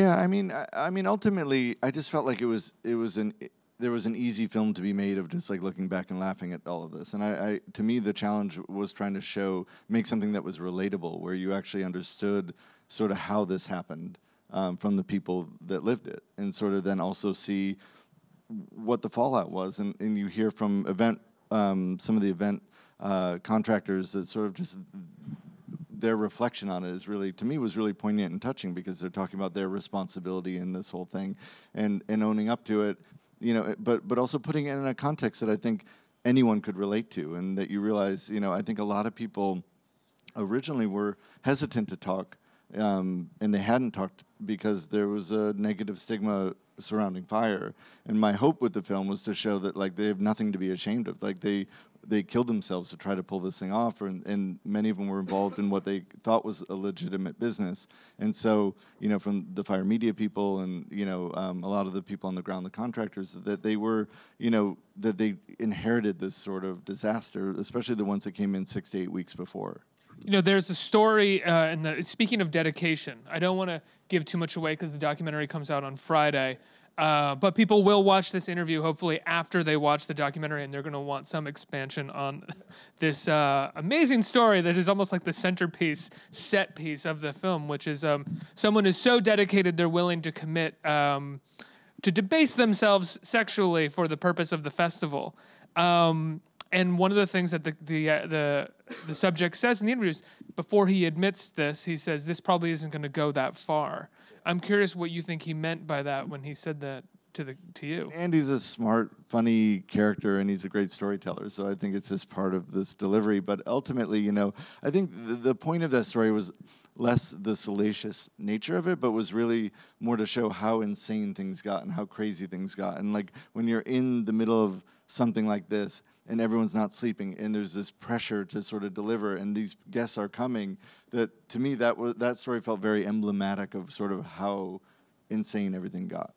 Yeah, I mean, ultimately, I just felt like there was an easy film to be made of just like looking back and laughing at all of this. And to me, the challenge was trying to make something that was relatable, where you actually understood sort of how this happened from the people that lived it, and sort of then also see what the fallout was. And you hear from some of the event contractors that sort of just their reflection on it is really, to me, was really poignant and touching, because they're talking about their responsibility in this whole thing and owning up to it, you know, but also putting it in a context that I think anyone could relate to, and that you realize, you know, I think a lot of people originally were hesitant to talk, and they hadn't talked because there was a negative stigma surrounding Fyre. And my hope with the film was to show that, like, they have nothing to be ashamed of. Like, they killed themselves to try to pull this thing off, and many of them were involved in what they thought was a legitimate business. And so, you know, from the Fyre media people and, you know, a lot of the people on the ground, the contractors, that they were, you know, that they inherited this sort of disaster, especially the ones that came in 6 to 8 weeks before. You know, there's a story, speaking of dedication, I don't want to give too much away because the documentary comes out on Friday, but people will watch this interview hopefully after they watch the documentary, and they're going to want some expansion on this amazing story that is almost like the centerpiece, set piece of the film, which is someone who's so dedicated they're willing to commit to debase themselves sexually for the purpose of the festival. And one of the things that the subject says in the interviews, before he admits this, he says, this probably isn't going to go that far. I'm curious what you think he meant by that when he said that to you. Andy's a smart, funny character, and he's a great storyteller, so I think it's just part of this delivery. But ultimately, you know, I think the point of that story was less the salacious nature of it, but was really more to show how insane things got and how crazy things got. And, like, when you're in the middle of something like this, and everyone's not sleeping, and there's this pressure to sort of deliver, and these guests are coming, that to me, that story felt very emblematic of sort of how insane everything got.